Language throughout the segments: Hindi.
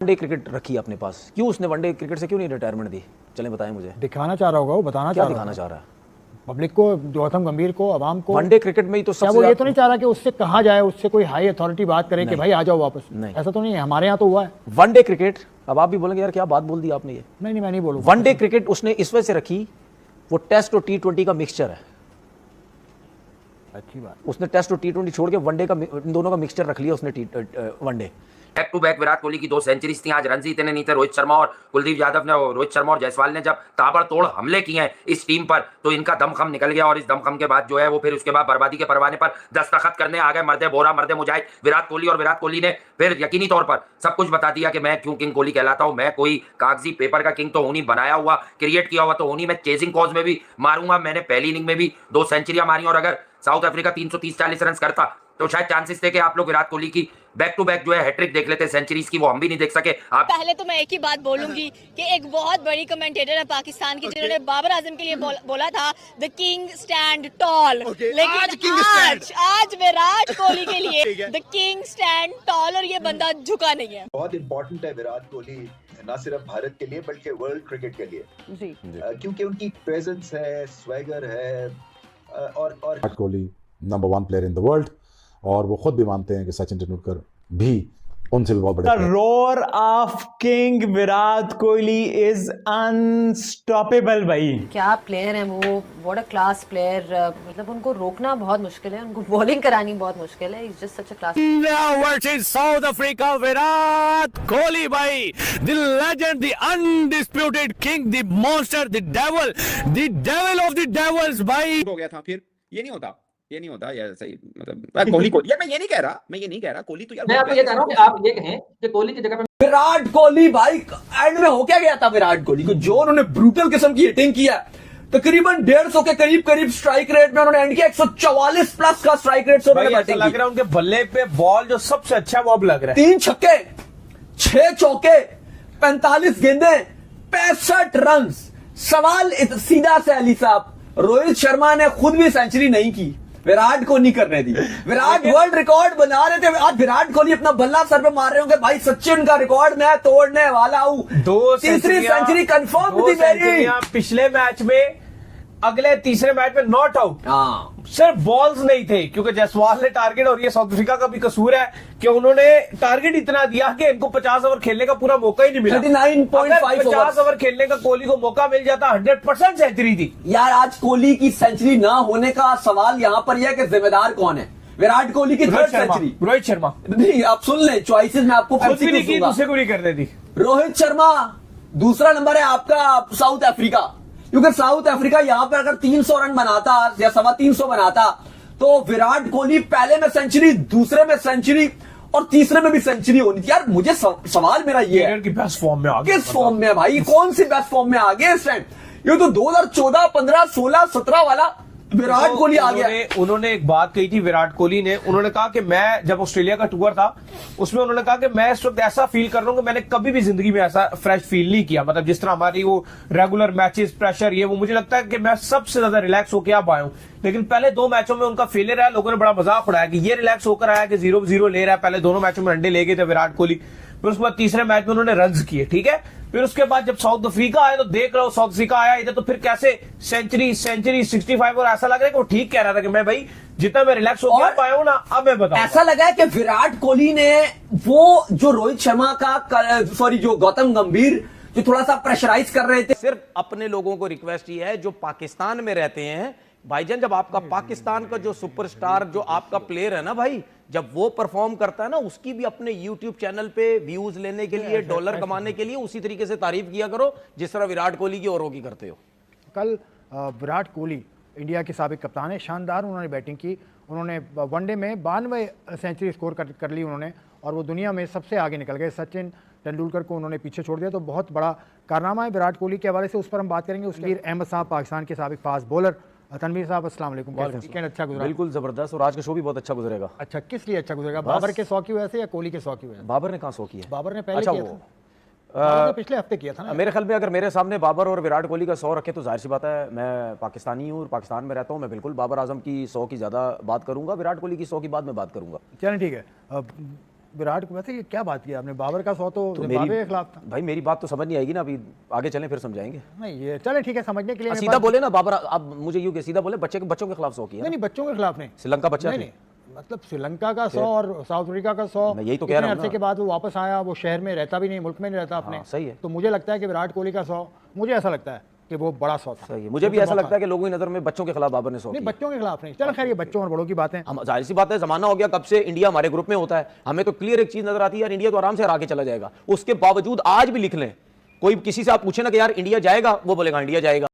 वनडे क्रिकेट रखी अपने पास, क्यों उसने वनडे क्रिकेट से क्यों नहीं रिटायरमेंट दी? चलें बताएं मुझे। दिखाना चाह रहा होगा वो, बताना क्या चाह रहा दिखाना चाह रहा है पब्लिक को, गौतम गंभीर को, आवाम को। वनडे क्रिकेट में ही तो क्या सबसे वो ये तो नहीं चाह रहा कि उससे कहा जाए, उससे कोई हाई अथॉरिटी बात करे कि भाई आ जाओ वापस? नहीं। ऐसा तो नहीं है, हमारे यहाँ तो हुआ है वनडे क्रिकेट। अब आप भी बोलेंगे यार क्या बात बोल दी आपने ये। नहीं मैं नहीं बोलूँगा। वनडे क्रिकेट उसने इस वजह से रखी, वो टेस्ट और T20 का मिक्सचर है। अच्छी बात। उसने टेस्ट और T20 छोड़ के वनडे का, इन दोनों का मिक्सचर रख लिया उसने one day. Back to back Virat Kohli की 2 सेंचुरीज थी। आज रन इतने नहीं थे। रोहित शर्मा और कुलदीप यादव ने, रोहित शर्मा और जायसवाल ने जब ताबड़तोड़ हमले किए हैं इस टीम पर, तो इनका दमखम निकल गया। और इस दमखम के बाद जो है वो फिर उसके बाद बर्बादी के परवाने पर दस्तखत करने आ गए मर्दे बोरा मर्दे मुजाहिद विराट कोहली। और विराट कोहली ने फिर यकीनी तौर पर सब कुछ बता दिया कि मैं क्यों किंग कोहली कहलाता हूं। मैं कोई कागजी पेपर का किंग तो हूं नहीं, बनाया हुआ क्रिएट किया हुआ तो हूं नहीं। मैं चेजिंग कॉज में भी मारूंगा। मैंने पहली इनिंग में भी 2 सेंचुरियां मारी, और अगर साउथ अफ्रीका 330-40 रन करता तो शायद चांसेस थे कि आप लोग विराट कोहली की बैक टू बैक जो है हैट्रिक देख लेते सेंचुरीज की, वो हम भी नहीं देख सके। आप पहले तो मैं एक ही बात बोलूंगी कि एक बहुत बड़ी कमेंटेटर है पाकिस्तान की जिन्होंने बाबर आजम के लिए बोला था द किंग स्टैंड टॉल, लेकिन आज विराट कोहली के लिए द किंग स्टैंड टॉल, और ये बंदा झुका नहीं है। बहुत इंपॉर्टेंट है विराट कोहली, ना सिर्फ भारत के लिए बल्कि वर्ल्ड क्रिकेट के लिए जी। क्योंकि उनकी प्रेजेंस है, स्वैगर है, और Virat Kohli number 1 player in the world, और वो खुद भी मानते हैं कि सचिन तेंदुलकर भी उनसे भी बहुत बड़े। The roar of King Virat Kohli is unstoppable भाई। क्या प्लेयर है वो, व्हाट अ क्लास प्लेयर। मतलब उनको रोकना बहुत मुश्किल है, उनको बॉलिंग करानी बहुत मुश्किल है। He's just such a class। India versus South Africa, Virat Kohli भाई, the legend, the undisputed king, the monster, the devil of the devils भाई। हो गया था फिर ये नहीं होता यार, सही मतलब कोहली को यार मैं ये नहीं कह रहा कोहली तो यार, मैं आपको ये कह रहा हूं कि आप ये कहें कि कोहली की जगह पे विराट कोहली भाई एंड में हो क्या गया था विराट कोहली को, जो उन्होंने ब्रूटल किस्म की हिटिंग किया, तकरीबन 150 के करीब स्ट्राइक रेट में उन्होंने एंड किया, 144 प्लस का स्ट्राइक रेट से उन्होंने बैटिंग की। लग रहा है उनके बल्ले पे बॉल जो सबसे अच्छा वो अब लग रहा है। 3 छक्के 6 चौके 45 गेंदें 65 रन। सवाल सीधा से अली साहब, रोहित शर्मा ने खुद भी सेंचुरी नहीं की, विराट को नहीं करने दी। विराट वर्ल्ड रिकॉर्ड बना रहे थे, आज विराट कोहली अपना बल्ला सर पे मार रहे होंगे, भाई सचिन का रिकॉर्ड मैं तोड़ने वाला हूं। 2 तीसरी सेंचुरी कंफर्म थी मेरी। पिछले मैच में, अगले तीसरे मैच में नॉट आउट, सिर्फ बॉल्स नहीं थे, क्योंकि जायसवाल ने टारगेट, और ये साउथ अफ्रीका का भी कसूर है कि उन्होंने टारगेट इतना दिया कि इनको 50 ओवर खेलने का पूरा मौका ही नहीं मिला। 39.5 50 ओवर खेलने का कोहली को मौका मिल जाता, 100% सेंचुरी थी यार। आज कोहली की सेंचुरी ना होने का सवाल यहां पर यह है कि जिम्मेदार कौन है। विराट कोहली की 3rd सेंचुरी रोहित शर्मा नहीं, आप सुन ले चॉइसेस में आपको दूसरे को नहीं करने दी। रोहित शर्मा, दूसरा नंबर है आपका साउथ अफ्रीका, क्योंकि साउथ अफ्रीका यहां पर अगर 300 रन बनाता या 325 बनाता तो विराट कोहली पहले में सेंचुरी, दूसरे में सेंचुरी और तीसरे में भी सेंचुरी होनी थी। यार मुझे सवाल मेरा ये है कि बेस्ट फॉर्म में आ गए, किस फॉर्म में भाई, कौन सी बेस्ट फॉर्म में आ गए इस टाइम? ये तो 2014, 15, 16, 17 वाला विराट कोहली आ गया। उन्होंने एक बात कही थी विराट कोहली ने, उन्होंने कहा कि मैं जब ऑस्ट्रेलिया का टूर था उसमें उन्होंने कहा कि मैं इस वक्त ऐसा फील कर रहा हूं कि मैंने कभी भी जिंदगी में ऐसा फ्रेश फील नहीं किया। मतलब जिस तरह हमारी वो रेगुलर मैचेस, प्रेशर, ये वो, मुझे लगता है कि मैं सबसे ज्यादा रिलैक्स होकर अब आया हूं। लेकिन पहले 2 मैचों में उनका फेलियर है, लोगों ने बड़ा मजाक उड़ाया कि ये रिलैक्स होकर आया कि 0-0 ले रहा है। पहले दोनों मैचों में अंडे ले गए थे विराट कोहली, फिर उसके बाद तीसरे मैच में उन्होंने रन किए, ठीक है। फिर उसके बाद जब साउथ अफ्रीका आया तो देख रहा हूं, साउथ अफ्रीका आया इधर तो फिर कैसे सेंचुरी 65, और ऐसा लग रहा है कि वो ठीक कह रहा था कि मैं भाई जितना मैं रिलैक्स हो पाया हूं ना, अब मैं बताऊं। ऐसा लगा है कि विराट कोहली ने वो जो रोहित शर्मा का जो गौतम गंभीर जो थोड़ा सा प्रेशराइज कर रहे थे। सिर्फ अपने लोगों को रिक्वेस्ट ये है जो पाकिस्तान में रहते हैं भाईजान, जब आपका पाकिस्तान का जो सुपरस्टार जो आपका प्लेयर है ना भाई, जब वो परफॉर्म करता है ना, उसकी भी अपने YouTube चैनल पे व्यूज लेने के लिए, डॉलर कमाने के लिए उसी तरीके से तारीफ किया करो जिस तरह विराट कोहली की औरों की करते हो। कल विराट कोहली इंडिया के साबिक कप्तान है, शानदार उन्होंने बैटिंग की, उन्होंने वनडे में 92 सेंचुरी स्कोर कर ली उन्होंने, और वो दुनिया में सबसे आगे निकल गए। सचिन तेंदुलकर को उन्होंने पीछे छोड़ दिया, तो बहुत बड़ा कारनामा है विराट कोहली के हवाले से, उस पर हम बात करेंगे। उसके अहमद साहब, पाकिस्तान के साबिक फास्ट बॉलर। तनवीर साहब अस्सलाम वालेकुम, वीकेंड अच्छा गुजरा? बिल्कुल जबरदस्त, और आज का शो भी बहुत अच्छा गुजरेगा। अच्छा, किस लिए अच्छा गुजरेगा? बाबर के 100 की वजह से या कोहली के 100 की वजह से? बाबर ने कहाँ 100 किया? बाबर ने पहले अच्छा, किया था, पिछले हफ्ते किया था ना मेरे ख्याल में। अगर मेरे सामने बाबर और विराट कोहली का 100 रखे तो जाहिर सी बात है, मैं पाकिस्तानी हूँ और पाकिस्तान में रहता हूँ, मैं बिल्कुल बाबर आजम की 100 की ज्यादा बात करूंगा, विराट कोहली की 100 की बाद में बात करूंगा। चलें ठीक है। विराट को वैसे ये क्या बात की आपने, बाबर का 100 तो जिम्बाब्वे के खिलाफ था। भाई मेरी बात तो समझ नहीं आएगी ना, अभी आगे चलें फिर समझाएंगे। नहीं ये चले ठीक है, समझने के लिए सीधा बोले ना बाबर, अब मुझे यूं कि सीधा बोले बच्चों के खिलाफ 100 किया। नहीं बच्चों के खिलाफ नहीं, श्रीलंका बच्चा नहीं, मतलब श्रीलंका का 100 और साउथ अफ्रीका का 100। मैं यही तो कह रहा हूं अरसे के बाद वो वापस आया, वो शहर में रहता भी नहीं, मुल्क में नहीं रहता अपने। सही है। तो मुझे लगता है कि विराट कोहली का 100, मुझे ऐसा लगता है कि वो बड़ा 100 था। सही है, मुझे भी ऐसा लगता है कि लोगों की नजर में बच्चों के खिलाफ बाबर ने 100 नहीं बच्चों के खिलाफ नहीं, चलो खैर ये बच्चों और बड़ों की बातें। हम जाहिर सी बात है, जमाना हो गया कब से इंडिया हमारे ग्रुप में होता है, हमें तो क्लियर एक चीज नजर आती है यार, इंडिया तो आराम से हरा के चला जाएगा। उसके बावजूद आज भी लिख लें, कोई किसी से आप पूछे ना कि यार इंडिया जाएगा, वो बोलेगा इंडिया जाएगा।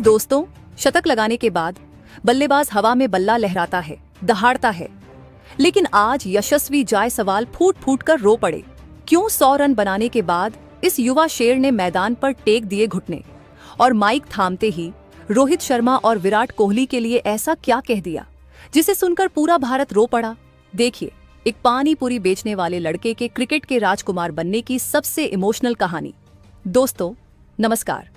दोस्तों, शतक लगाने के बाद बल्लेबाज हवा में बल्ला लहराता है, दहाड़ता है, लेकिन आज यशस्वी जायसवाल फूट फूट कर रो पड़े। क्यों? 100 रन बनाने के बाद इस युवा शेर ने मैदान पर टेक दिए घुटने और माइक थामते ही रोहित शर्मा और विराट कोहली के लिए ऐसा क्या कह दिया जिसे सुनकर पूरा भारत रो पड़ा। देखिए, एक पानी पूरी बेचने वाले लड़के के क्रिकेट के राजकुमार बनने की सबसे इमोशनल कहानी। दोस्तों नमस्कार,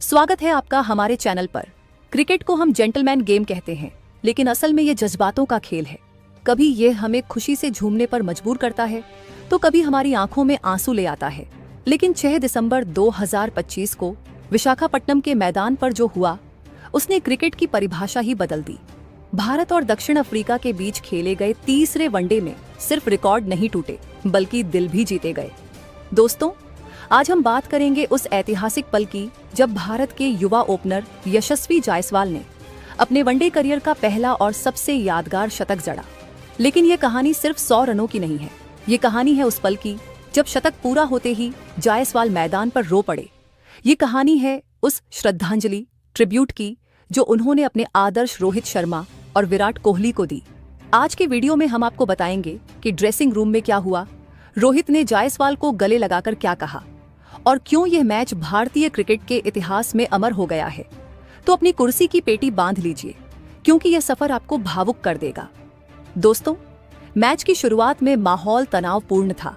स्वागत है आपका हमारे चैनल पर। क्रिकेट को हम जेंटलमैन गेम कहते हैं, लेकिन असल में ये जज्बातों का खेल है। कभी ये हमें खुशी से झूमने पर मजबूर करता है, तो कभी हमारी आंखों में आंसू ले आता है। लेकिन 6 दिसंबर 2025 को विशाखापट्टनम के मैदान पर जो हुआ, उसने क्रिकेट की परिभाषा ही बदल दी। भारत और दक्षिण अफ्रीका के बीच खेले गए तीसरे वनडे में सिर्फ रिकॉर्ड नहीं टूटे, बल्कि दिल भी जीते गए। दोस्तों, आज हम बात करेंगे उस ऐतिहासिक पल की जब भारत के युवा ओपनर यशस्वी जायसवाल ने अपने वनडे करियर का पहला और सबसे यादगार शतक जड़ा। लेकिन ये कहानी सिर्फ 100 रनों की नहीं है, ये कहानी है उस पल की जब शतक पूरा होते ही जायसवाल मैदान पर रो पड़े। ये कहानी है उस श्रद्धांजलि, ट्रिब्यूट की जो उन्होंने अपने आदर्श रोहित शर्मा और विराट कोहली को दी। आज के वीडियो में हम आपको बताएंगे कि ड्रेसिंग रूम में क्या हुआ, रोहित ने जायसवाल को गले लगाकर क्या कहा, और क्यों यह मैच भारतीय क्रिकेट के इतिहास में अमर हो गया है। तो अपनी कुर्सी की पेटी बांध लीजिए, क्योंकि यह सफर आपको भावुक कर देगा। दोस्तों, मैच की शुरुआत में माहौल तनावपूर्ण था।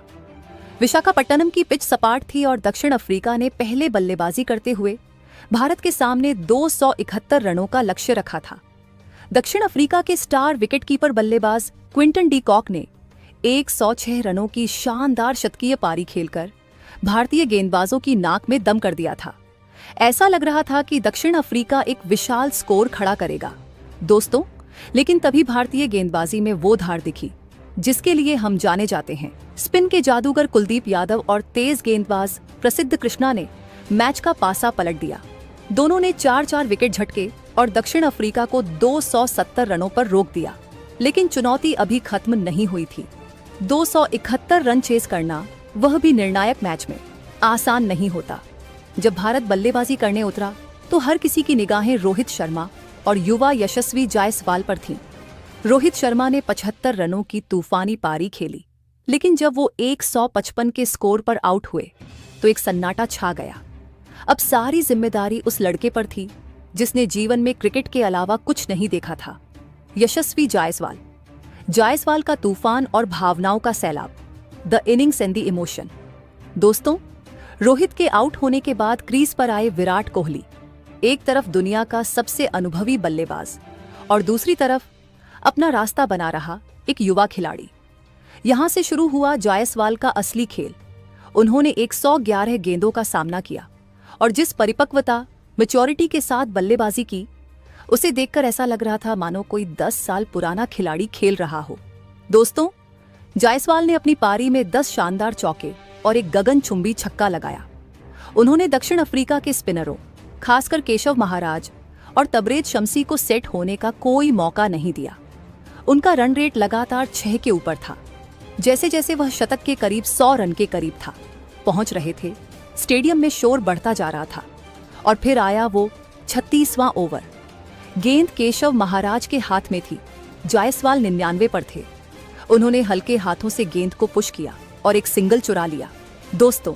विशाखापट्टनम की पिच सपाट थी और दक्षिण अफ्रीका ने पहले बल्लेबाजी करते हुए भारत के सामने 271 रनों का लक्ष्य रखा था। दक्षिण अफ्रीका के स्टार विकेटकीपर बल्लेबाज क्विंटन डी कॉक ने 106 रनों की शानदार शतकीय पारी खेलकर भारतीय गेंदबाजों की नाक में दम कर दिया था। ऐसा लग रहा था कि दक्षिण अफ्रीका एक विशाल स्कोर खड़ा करेगा। दोस्तों, लेकिन तभी भारतीय गेंदबाजी में वो धार दिखी जिसके लिए हम जाने जाते हैं। स्पिन के जादूगर कुलदीप यादव और तेज गेंदबाज प्रसिद्ध कृष्णा ने मैच का पासा पलट दिया। दोनों ने 4-4 विकेट झटके और दक्षिण अफ्रीका को 270 रनों पर रोक दिया। लेकिन चुनौती अभी खत्म नहीं हुई थी। 271 रन चेस करना, वह भी निर्णायक मैच में, आसान नहीं होता। जब भारत बल्लेबाजी करने उतरा तो हर किसी की निगाहें रोहित शर्मा और युवा यशस्वी जायसवाल पर थीं। रोहित शर्मा ने 75 रनों की तूफानी पारी खेली, लेकिन जब वो 155 के स्कोर पर आउट हुए तो एक सन्नाटा छा गया। अब सारी जिम्मेदारी उस लड़के पर थी जिसने जीवन में क्रिकेट के अलावा कुछ नहीं देखा था, यशस्वी जायसवाल। जायसवाल का तूफान और भावनाओं का सैलाब, the innings and the emotion. दोस्तों, रोहित के आउट होने के बाद क्रीज पर आए विराट कोहली, एक तरफ दुनिया का सबसे अनुभवी बल्लेबाज और दूसरी तरफ अपना रास्ता बना रहा एक युवा खिलाड़ी। यहां से शुरू हुआ जायसवाल का असली खेल। उन्होंने 111 गेंदों का सामना किया और जिस परिपक्वता, मैच्योरिटी के साथ बल्लेबाजी की, उसे देखकर ऐसा लग रहा था मानो कोई 10 साल पुराना खिलाड़ी खेल रहा हो। दोस्तों, जायसवाल ने अपनी पारी में 10 शानदार चौके और एक गगनचुंबी छक्का लगाया। उन्होंने दक्षिण अफ्रीका के स्पिनरों, खासकर केशव महाराज और तबरेज शम्सी को सेट होने का कोई मौका नहीं दिया। उनका रन रेट लगातार 6 के ऊपर था। जैसे जैसे वह शतक के करीब 100 रन के करीब था पहुंच रहे थे, स्टेडियम में शोर बढ़ता जा रहा था। और फिर आया वो 36वां ओवर। गेंद केशव महाराज के हाथ में थी, जायसवाल 99 पर थे। उन्होंने हल्के हाथों से गेंद को पुश किया और एक सिंगल चुरा लिया। दोस्तों,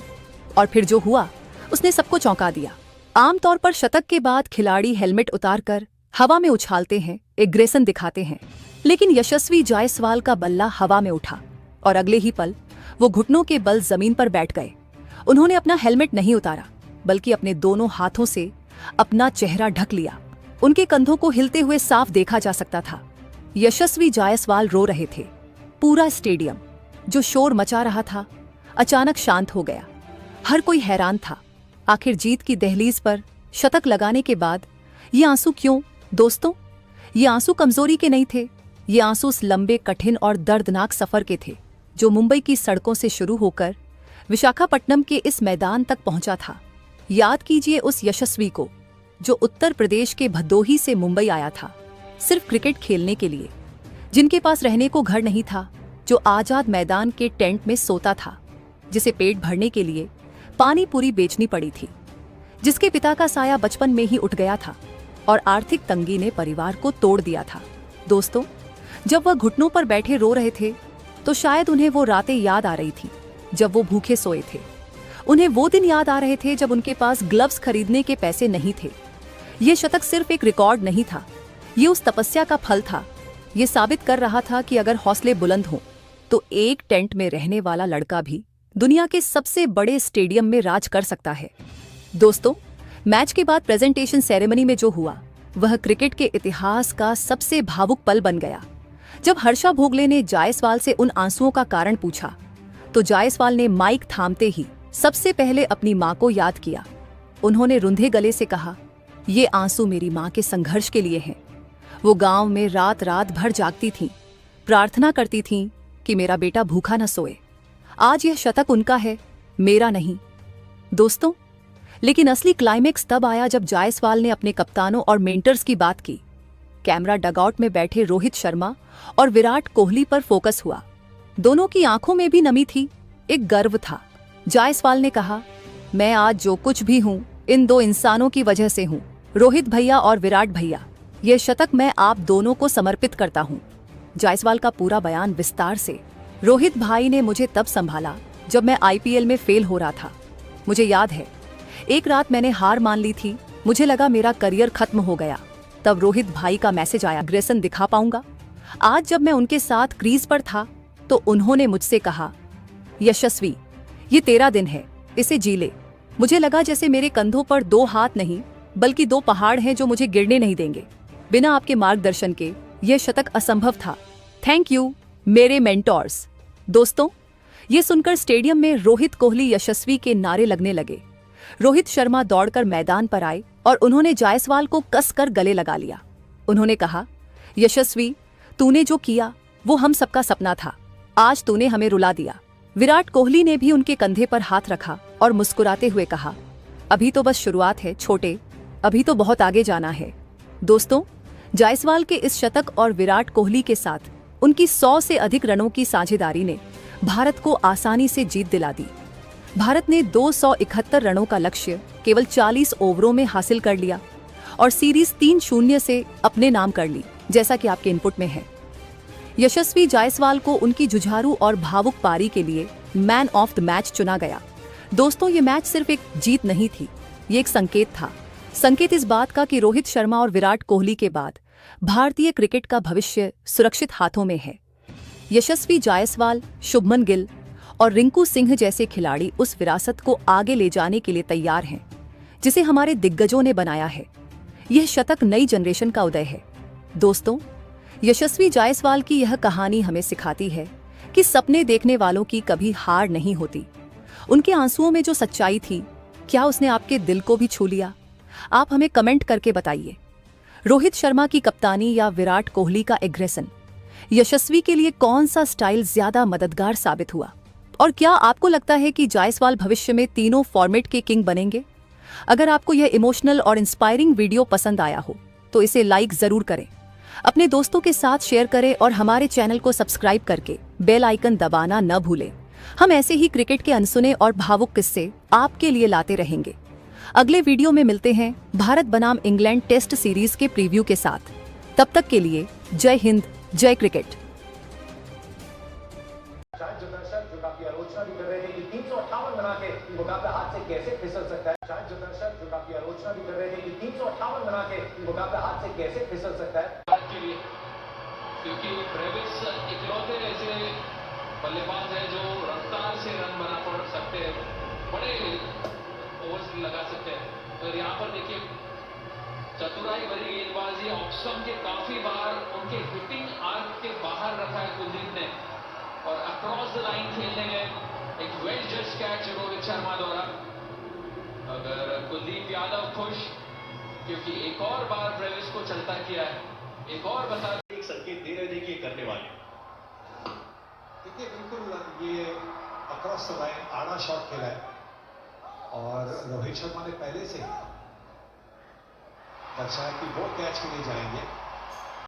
और फिर जो हुआ उसने सबको चौंका दिया। आमतौर पर शतक के बाद खिलाड़ी हेलमेट उतारकर हवा में उछालते हैं, एग्रेशन दिखाते हैं, लेकिन यशस्वी जायसवाल का बल्ला हवा में उठा और अगले ही पल वो घुटनों के बल जमीन पर बैठ गए। उन्होंने अपना हेलमेट नहीं उतारा, बल्कि अपने दोनों हाथों से अपना चेहरा ढक लिया। उनके कंधों को हिलते हुए साफ देखा जा सकता था। यशस्वी जायसवाल रो रहे थे। पूरा स्टेडियम जो शोर मचा रहा था अचानक शांत हो गया। हर कोई हैरान था। आखिर जीत की दहलीज पर शतक लगाने के बाद ये आंसू क्यों? दोस्तों, ये आंसू कमजोरी के नहीं थे। ये आंसू उस लंबे, कठिन और दर्दनाक सफर के थे जो मुंबई की सड़कों से शुरू होकर विशाखापट्टनम के इस मैदान तक पहुंचा था। याद कीजिए उस यशस्वी को जो उत्तर प्रदेश के भदोही से मुंबई आया था सिर्फ क्रिकेट खेलने के लिए, जिनके पास रहने को घर नहीं था, जो आजाद मैदान के टेंट में सोता था, जिसे पेट भरने के लिए पानी पूरी बेचनी पड़ी थी, जिसके पिता का साया बचपन में ही उठ गया था और आर्थिक तंगी ने परिवार को तोड़ दिया था। दोस्तों, जब वह घुटनों पर बैठे रो रहे थे तो शायद उन्हें वो रातें याद आ रही थी जब वो भूखे सोए थे। उन्हें वो दिन याद आ रहे थे जब उनके पास ग्लव्स खरीदने के पैसे नहीं थे। ये शतक सिर्फ एक रिकॉर्ड नहीं था, ये उस तपस्या का फल था। ये साबित कर रहा था कि अगर हौसले बुलंद हों तो एक टेंट में रहने वाला लड़का भी दुनिया के सबसे बड़े स्टेडियम में राज कर सकता है। दोस्तों, मैच के बाद प्रेजेंटेशन सेरेमनी में जो हुआ वह क्रिकेट के इतिहास का सबसे भावुक पल बन गया। जब हर्षा भोगले ने जायसवाल से उन आंसुओं का कारण पूछा तो जायसवाल ने माइक थामते ही सबसे पहले अपनी मां को याद किया। उन्होंने रुंधे गले से कहा, ये आंसू मेरी मां के संघर्ष के लिए हैं। वो गांव में रात रात भर जागती थीं, प्रार्थना करती थीं कि मेरा बेटा भूखा न सोए। आज यह शतक उनका है, मेरा नहीं। दोस्तों, लेकिन असली क्लाइमेक्स तब आया जब जायसवाल ने अपने कप्तानों और मेंटर्स की बात की। कैमरा डगआउट में बैठे रोहित शर्मा और विराट कोहली पर फोकस हुआ। दोनों की आंखों में भी नमी थी, एक गर्व था। जायसवाल ने कहा, मैं आज जो कुछ भी हूं इन दो इंसानों की वजह से हूं, रोहित भैया और विराट भैया। यह शतक मैं आप दोनों को समर्पित करता हूं। जायसवाल का पूरा बयान विस्तार से। रोहित भाई ने मुझे तब संभाला जब मैं आईपीएल में फेल हो रहा था। मुझे याद है, एक रात मैंने हार मान ली थी, मुझे लगा मेरा करियर खत्म हो गया। तब रोहित भाई का मैसेज आया, अग्रेसन दिखा पाऊंगा। आज जब मैं उनके साथ क्रीज पर था तो उन्होंने मुझसे कहा, यशस्वी, ये तेरा दिन है, इसे जी ले। मुझे लगा जैसे मेरे कंधों पर दो हाथ नहीं बल्कि दो पहाड़ हैं जो मुझे गिरने नहीं देंगे। बिना आपके मार्गदर्शन के यह शतक असंभव था। थैंक यू मेरे मेंटोर्स। दोस्तों, ये सुनकर स्टेडियम में रोहित, कोहली, यशस्वी के नारे लगने लगे। रोहित शर्मा दौड़कर मैदान पर आए और उन्होंने जायसवाल को कसकर गले लगा लिया। उन्होंने कहा, यशस्वी, तूने जो किया वो हम सबका सपना था, आज तूने हमें रुला दिया। विराट कोहली ने भी उनके कंधे पर हाथ रखा और मुस्कुराते हुए कहा, अभी तो बस शुरुआत है छोटे, अभी तो बहुत आगे जाना है। दोस्तों, जायसवाल के इस शतक और विराट कोहली के साथ उनकी 100 से अधिक रनों की साझेदारी ने भारत को आसानी से जीत दिला दी। भारत ने 271 रनों का लक्ष्य केवल 40 ओवरों में हासिल कर लिया और सीरीज 3-0 से अपने नाम कर ली, जैसा कि आपके इनपुट में है। यशस्वी जायसवाल को उनकी जुझारू और भावुक पारी के लिए मैन ऑफ द मैच चुना गया। दोस्तों, ये मैच सिर्फ एक जीत नहीं थी, ये एक संकेत था। संकेत इस बात का कि रोहित शर्मा और विराट कोहली के बाद भारतीय क्रिकेट का भविष्य सुरक्षित हाथों में है। यशस्वी जायसवाल, शुभमन गिल और रिंकू सिंह जैसे खिलाड़ी उस विरासत को आगे ले जाने के लिए तैयार हैं जिसे हमारे दिग्गजों ने बनाया है। यह शतक नई जनरेशन का उदय है। दोस्तों, यशस्वी जायसवाल की यह कहानी हमें सिखाती है कि सपने देखने वालों की कभी हार नहीं होती। उनके आंसुओं में जो सच्चाई थी, क्या उसने आपके दिल को भी छू लिया? आप हमें कमेंट करके बताइए। रोहित शर्मा की कप्तानी या विराट कोहली का एग्रेसन, यशस्वी के लिए कौन सा स्टाइल ज्यादा मददगार साबित हुआ? और क्या आपको लगता है कि जायसवाल भविष्य में तीनों फॉर्मेट के किंग बनेंगे? अगर आपको यह इमोशनल और इंस्पायरिंग वीडियो पसंद आया हो तो इसे लाइक जरूर करें, अपने दोस्तों के साथ शेयर करें और हमारे चैनल को सब्सक्राइब करके बेल आइकन दबाना न भूलें। हम ऐसे ही क्रिकेट के अनसुने और भावुक किस्से आपके लिए लाते रहेंगे। अगले वीडियो में मिलते हैं भारत बनाम इंग्लैंड टेस्ट सीरीज के प्रीव्यू के साथ। तब तक के लिए जय हिंद, जय क्रिकेट। आलोचना भी कर रहे थे कि 358 बना के मुकाबला हाथ से कैसे फिसल सकता है। शायद जो दर्शक जो काफी आलोचना भी कर रहे थे कि 358 बना के मुकाबला हाथ से कैसे फिसल सकता है, क्योंकि ब्रेविस इकलौते ऐसे बल्लेबाज है जो रफ्तार से रन बना पड़ सकते हैं, बड़े ओवर्स लगा सकते हैं। तो यहाँ पर देखिए चतुराई भरी गेंदबाजी, ऑप्शन के काफी बार उनके हिटिंग आर्क के बाहर रखा है कुलदीप ने और अक्रॉस द लाइन खेलने गए। एक वेल जज कैच रोहित शर्मा द्वारा। अगर कुलदीप यादव खुश क्योंकि एक और बार ब्रेविस को चलता किया है, एक और बता एक संकेत दे रहे थे कि करने वाले। देखिए बिल्कुल ये अक्रॉस द लाइन आड़ा शॉट खेला है और रोहित शर्मा ने पहले से दर्शाया कि वो कैच के लिए जाएंगे।